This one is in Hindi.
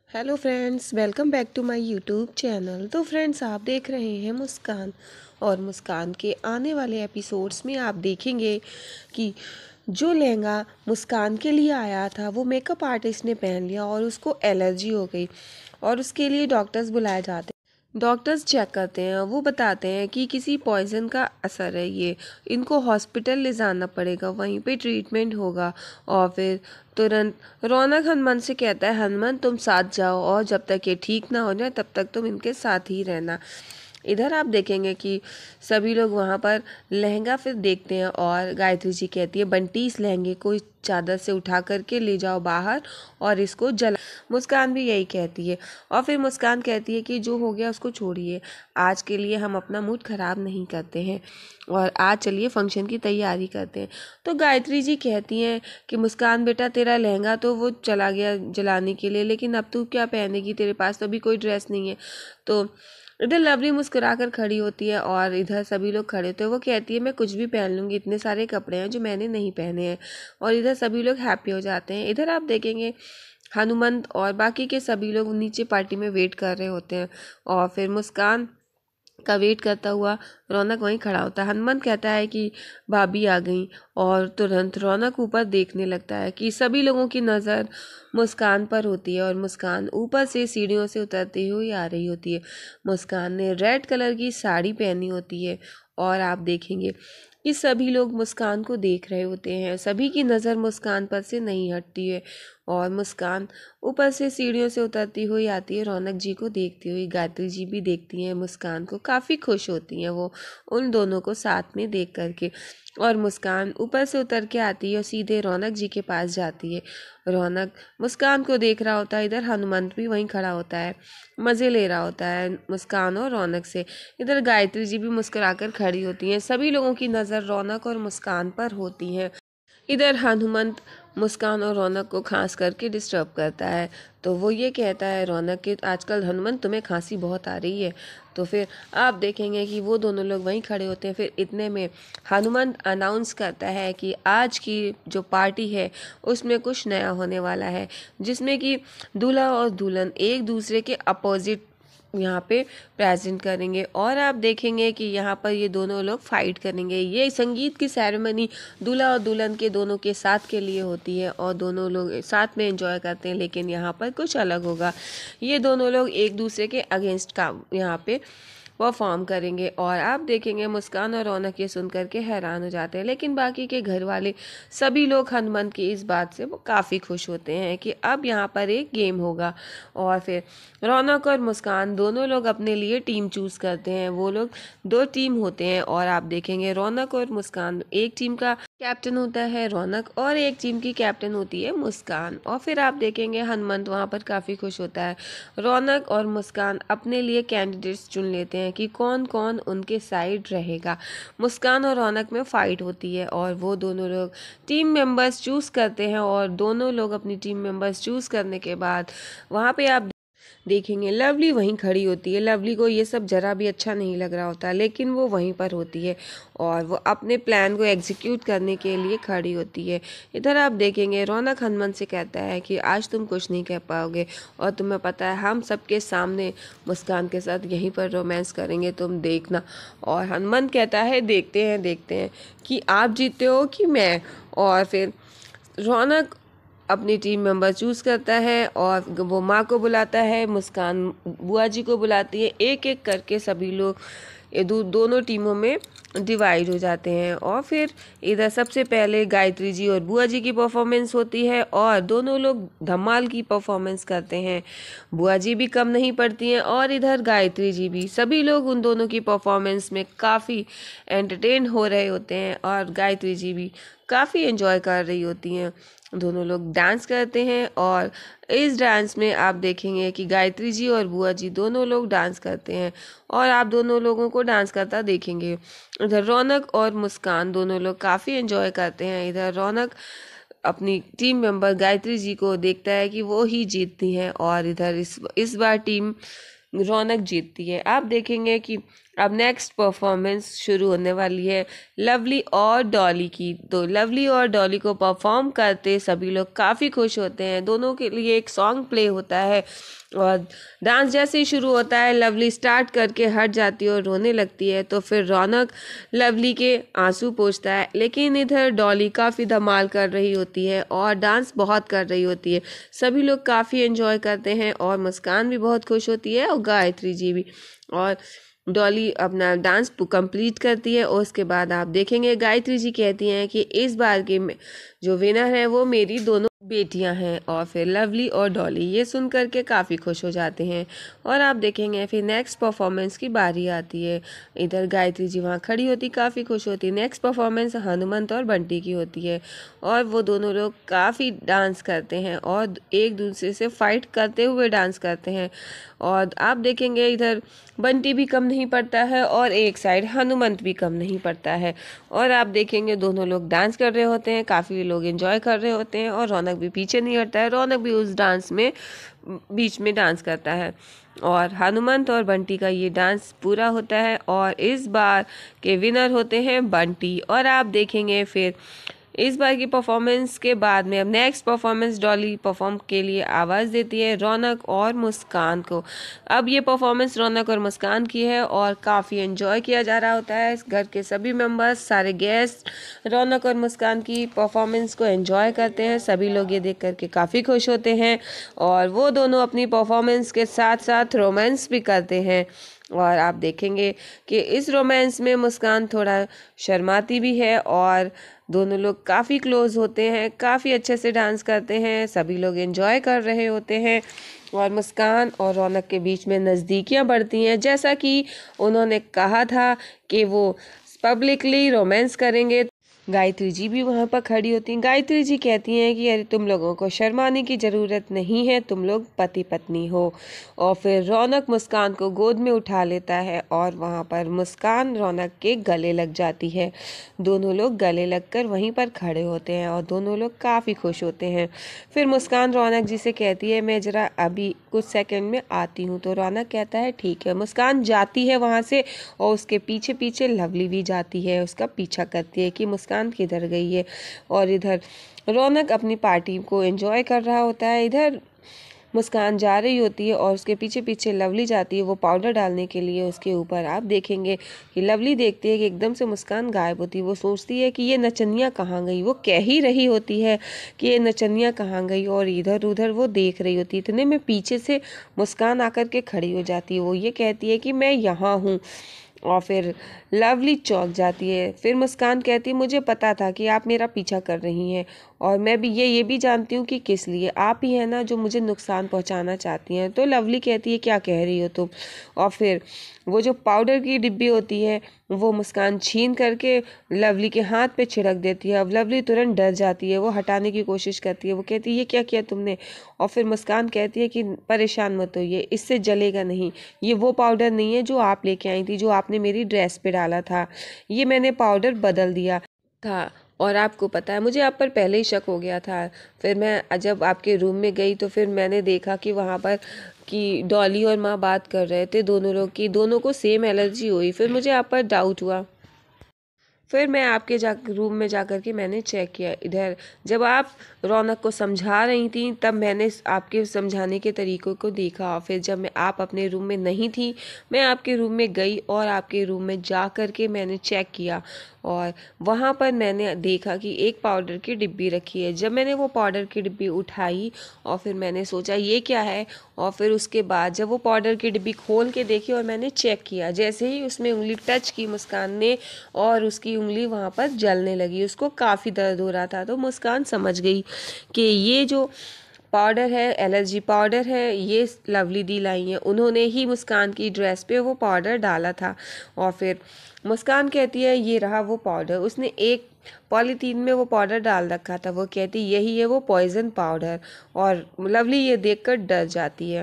Hello friends, welcome back to my YouTube channel. तो फ्रेंड्स, आप देख रहे हैं मुस्कान। और मुस्कान के आने वाले एपिसोड्स में आप देखेंगे कि जो लहंगा मुस्कान के लिए आया था वो मेकअप आर्टिस्ट ने पहन लिया और उसको एलर्जी हो गई और उसके लिए डॉक्टर्स बुलाए जाते हैं। डॉक्टर्स चेक करते हैं, वो बताते हैं कि किसी पॉइजन का असर है, ये इनको हॉस्पिटल ले जाना पड़ेगा, वहीं पे ट्रीटमेंट होगा। और फिर तुरंत रौनक हनुमान से कहता है, हनुमान तुम साथ जाओ और जब तक ये ठीक ना हो जाए तब तक तुम इनके साथ ही रहना। इधर आप देखेंगे कि सभी लोग वहाँ पर लहंगा फिर देखते हैं और गायत्री जी कहती है, बंटी इस लहंगे को इस चादर से उठा करके ले जाओ बाहर और इसको जला। मुस्कान भी यही कहती है और फिर मुस्कान कहती है कि जो हो गया उसको छोड़िए, आज के लिए हम अपना मूड ख़राब नहीं करते हैं और आज चलिए फंक्शन की तैयारी करते हैं। तो गायत्री जी कहती हैं कि मुस्कान बेटा, तेरा लहंगा तो वो चला गया जलाने के लिए, लेकिन अब तू क्या पहनेगी, तेरे पास तो अभी कोई ड्रेस नहीं है। तो इधर लवली मुस्कुराकर खड़ी होती है और इधर सभी लोग खड़े होते हैं। वो कहती है, मैं कुछ भी पहन लूँगी, इतने सारे कपड़े हैं जो मैंने नहीं पहने हैं। और इधर सभी लोग हैप्पी हो जाते हैं। इधर आप देखेंगे हनुमंत और बाकी के सभी लोग नीचे पार्टी में वेट कर रहे होते हैं और फिर मुस्कान का वेट करता हुआ रौनक वहीं खड़ा होता है। हनुमंत कहता है कि भाभी आ गई और तुरंत रौनक ऊपर देखने लगता है कि सभी लोगों की नज़र मुस्कान पर होती है और मुस्कान ऊपर से सीढ़ियों से उतरती हुई आ रही होती है। मुस्कान ने रेड कलर की साड़ी पहनी होती है और आप देखेंगे कि सभी लोग मुस्कान को देख रहे होते हैं, सभी की नज़र मुस्कान पर से नहीं हटती है और मुस्कान ऊपर से सीढ़ियों से उतरती हुई आती है, रौनक जी को देखती हुई। गायत्री जी भी देखती हैं मुस्कान को, काफ़ी खुश होती हैं वो उन दोनों को साथ में देख करके। और मुस्कान ऊपर से उतर के आती है और सीधे रौनक जी के पास जाती है। रौनक मुस्कान को देख रहा होता है, इधर हनुमंत भी वहीं खड़ा होता है, मज़े ले रहा होता है मुस्कान और रौनक से। इधर गायत्री जी भी मुस्कुराकर खड़ी होती हैं, सभी लोगों की नज़र रौनक और मुस्कान पर होती है। इधर हनुमंत मुस्कान और रौनक को खांस करके डिस्टर्ब करता है। तो वो ये कहता है रौनक कि आजकल हनुमंत तुम्हें खांसी बहुत आ रही है। तो फिर आप देखेंगे कि वो दोनों लोग वहीं खड़े होते हैं। फिर इतने में हनुमंत अनाउंस करता है कि आज की जो पार्टी है उसमें कुछ नया होने वाला है, जिसमें कि दूल्हा और दुल्हन एक दूसरे के अपोजिट यहाँ पे प्रेजेंट करेंगे और आप देखेंगे कि यहाँ पर ये दोनों लोग फाइट करेंगे। ये संगीत की सेरेमनी दूल्हा और दुल्हन के दोनों के साथ के लिए होती है और दोनों लोग साथ में एंजॉय करते हैं, लेकिन यहाँ पर कुछ अलग होगा। ये दोनों लोग एक दूसरे के अगेंस्ट का यहाँ पे परफॉर्म करेंगे और आप देखेंगे मुस्कान और रौनक ये सुन करके हैरान हो जाते हैं, लेकिन बाकी के घर वाले सभी लोग हनुमंत की इस बात से वो काफ़ी खुश होते हैं कि अब यहाँ पर एक गेम होगा। और फिर रौनक और मुस्कान दोनों लोग अपने लिए टीम चूज़ करते हैं। वो लोग दो टीम होते हैं और आप देखेंगे रौनक और मुस्कान, एक टीम का कैप्टन होता है रौनक और एक टीम की कैप्टन होती है मुस्कान। और फिर आप देखेंगे हनुमंत वहाँ पर काफ़ी खुश होता है। रौनक और मुस्कान अपने लिए कैंडिडेट्स चुन लेते हैं कि कौन कौन उनके साइड रहेगा। मुस्कान और रौनक में फ़ाइट होती है और वो दोनों लोग टीम मेंबर्स चूज़ करते हैं और दोनों लोग अपनी टीम मेंबर्स चूज़ करने के बाद वहाँ पे आप देखेंगे लवली वहीं खड़ी होती है। लवली को ये सब जरा भी अच्छा नहीं लग रहा होता, लेकिन वो वहीं पर होती है और वो अपने प्लान को एग्जीक्यूट करने के लिए खड़ी होती है। इधर आप देखेंगे रौनक हनुमान से कहता है कि आज तुम कुछ नहीं कह पाओगे और तुम्हें पता है हम सबके सामने मुस्कान के साथ यहीं पर रोमांस करेंगे, तुम देखना। और हनुमान कहता है देखते हैं कि आप जीतते हो कि मैं। और फिर रौनक अपनी टीम मेंबर चूज़ करता है और वो माँ को बुलाता है, मुस्कान बुआ जी को बुलाती है। एक एक करके सभी लोग ये दोनों टीमों में डिवाइड हो जाते हैं और फिर इधर सबसे पहले गायत्री जी और बुआ जी की परफॉर्मेंस होती है और दोनों लोग धमाल की परफॉर्मेंस करते हैं। बुआ जी भी कम नहीं पड़ती हैं और इधर गायत्री जी भी। सभी लोग उन दोनों की परफॉर्मेंस में काफ़ी एंटरटेन हो रहे होते हैं और गायत्री जी भी काफ़ी एंजॉय कर रही होती हैं। दोनों लोग डांस करते हैं और इस डांस में आप देखेंगे कि गायत्री जी और बुआ जी दोनों लोग डांस करते हैं और आप दोनों लोगों को डांस करता देखेंगे। इधर रौनक और मुस्कान दोनों लोग काफ़ी एंजॉय करते हैं। इधर रौनक अपनी टीम मेंबर गायत्री जी को देखता है कि वो ही जीतती हैं और इधर इस बार टीम रौनक जीतती है। आप देखेंगे कि अब नेक्स्ट परफॉर्मेंस शुरू होने वाली है लवली और डॉली की। तो लवली और डॉली को परफॉर्म करते सभी लोग काफ़ी खुश होते हैं। दोनों के लिए एक सॉन्ग प्ले होता है और डांस जैसे ही शुरू होता है लवली स्टार्ट करके हट जाती है और रोने लगती है। तो फिर रौनक लवली के आंसू पोंछता है, लेकिन इधर डॉली काफ़ी धमाल कर रही होती है और डांस बहुत कर रही होती है। सभी लोग काफ़ी एंजॉय करते हैं और मुस्कान भी बहुत खुश होती है और गायत्री जी भी। और डॉली अपना डांस कंप्लीट करती है और उसके बाद आप देखेंगे गायत्री जी कहती हैं कि इस बार के जो विनर है वो मेरी दोनों बेटियां हैं। और फिर लवली और डॉली ये सुन करके काफ़ी खुश हो जाते हैं। और आप देखेंगे फिर नेक्स्ट परफॉर्मेंस की बारी आती है। इधर गायत्री जी वहाँ खड़ी होती काफ़ी खुश होती। नेक्स्ट परफॉर्मेंस हनुमंत और बंटी की होती है और वो दोनों लोग काफ़ी डांस करते हैं और एक दूसरे से फाइट करते हुए डांस करते हैं। और आप देखेंगे इधर बंटी भी कम नहीं पड़ता है और एक साइड हनुमंत भी कम नहीं पड़ता है। और आप देखेंगे दोनों लोग डांस कर रहे होते हैं, काफ़ी लोग एंजॉय कर रहे होते हैं और रौनक भी पीछे नहीं हटता है। रौनक भी उस डांस में बीच में डांस करता है और हनुमंत और बंटी का ये डांस पूरा होता है और इस बार के विनर होते हैं बंटी। और आप देखेंगे फिर इस बार की परफॉर्मेंस के बाद में अब नेक्स्ट परफॉर्मेंस डॉली परफॉर्म के लिए आवाज़ देती है रौनक और मुस्कान को। अब ये परफॉर्मेंस रौनक और मुस्कान की है और काफ़ी एंजॉय किया जा रहा होता है। घर के सभी मेंबर्स, सारे गेस्ट रौनक और मुस्कान की परफॉर्मेंस को एंजॉय करते हैं। सभी लोग ये देख करके काफ़ी खुश होते हैं और वो दोनों अपनी परफॉर्मेंस के साथ साथ रोमांस भी करते हैं। और आप देखेंगे कि इस रोमांस में मुस्कान थोड़ा शर्माती भी है और दोनों लोग काफ़ी क्लोज होते हैं, काफ़ी अच्छे से डांस करते हैं, सभी लोग एंजॉय कर रहे होते हैं और मुस्कान और रौनक के बीच में नज़दीकियां बढ़ती हैं। जैसा कि उन्होंने कहा था कि वो पब्लिकली रोमांस करेंगे। गायत्री जी भी वहाँ पर खड़ी होती हैं। गायत्री जी कहती हैं कि अरे तुम लोगों को शर्माने की ज़रूरत नहीं है, तुम लोग पति पत्नी हो। और फिर रौनक मुस्कान को गोद में उठा लेता है और वहाँ पर मुस्कान रौनक के गले लग जाती है। दोनों लोग गले लगकर वहीं पर खड़े होते हैं और दोनों लोग काफ़ी खुश होते हैं। फिर मुस्कान रौनक जी से कहती है मैं ज़रा अभी कुछ सेकंड में आती हूँ। तो रौनक कहता है ठीक है। मुस्कान जाती है वहाँ से और उसके पीछे पीछे लवली भी जाती है, उसका पीछा करती है कि मुस्कान किधर गई है। और इधर रौनक अपनी पार्टी को एंजॉय कर रहा होता है। इधर मुस्कान जा रही होती है और उसके पीछे पीछे लवली जाती है वो पाउडर डालने के लिए उसके ऊपर। आप देखेंगे कि लवली देखती है कि एकदम से मुस्कान गायब होती है। वो सोचती है कि ये नचनिया कहाँ गई, वो कह ही रही होती है कि ये नचनिया कहाँ गई और इधर उधर वो देख रही होती है। इतने में पीछे से मुस्कान आकर के खड़ी हो जाती है। वो ये कहती है कि मैं यहाँ हूँ और फिर लवली चौंक जाती है। फिर मुस्कान कहती है मुझे पता था कि आप मेरा पीछा कर रही हैं और मैं भी ये भी जानती हूँ कि किस लिए, आप ही है ना जो मुझे नुकसान पहुँचाना चाहती हैं। तो लवली कहती है क्या कह रही हो तुम। और फिर वो जो पाउडर की डिब्बी होती है वो मुस्कान छीन करके लवली के हाथ पे छिड़क देती है। अब लवली तुरंत डर जाती है, वो हटाने की कोशिश करती है। वो कहती है ये क्या किया तुमने। और फिर मुस्कान कहती है कि परेशान मत होइए, इससे जलेगा नहीं, ये वो पाउडर नहीं है जो आप लेके आई थी, जो आपने मेरी ड्रेस पे डाला था, ये मैंने पाउडर बदल दिया था। और आपको पता है मुझे आप पर पहले ही शक हो गया था। फिर मैं जब आपके रूम में गई तो फिर मैंने देखा कि वहाँ पर कि डॉली और माँ बात कर रहे थे दोनों लोग की, दोनों को सेम एलर्जी हुई। फिर मुझे आप पर डाउट हुआ। फिर मैं आपके रूम में जाकर के मैंने चेक किया। इधर जब आप रौनक को समझा रही थी तब मैंने आपके समझाने के तरीक़ों को देखा। और फिर जब आप अपने रूम में नहीं थी मैं आपके रूम में गई और आपके रूम में जा कर के मैंने चेक किया और वहाँ पर मैंने देखा कि एक पाउडर की डिब्बी रखी है। जब मैंने वो पाउडर की डिब्बी उठाई और फिर मैंने सोचा ये क्या है, और फिर उसके बाद जब वो पाउडर की डिब्बी खोल के देखी और मैंने चेक किया, जैसे ही उसमें उंगली टच की मुस्कान ने और उसकी उंगली वहाँ पर जलने लगी, उसको काफ़ी दर्द हो रहा था। तो मुस्कान समझ गई कि ये जो पाउडर है एलर्जी पाउडर है, ये लवली दी लाई हैं, उन्होंने ही मुस्कान की ड्रेस पे वो पाउडर डाला था। और फिर मुस्कान कहती है ये रहा वो पाउडर, उसने एक पॉलीथीन में वो पाउडर डाल रखा था। वो कहती यही है वो पॉइजन पाउडर और लवली ये देखकर डर जाती है।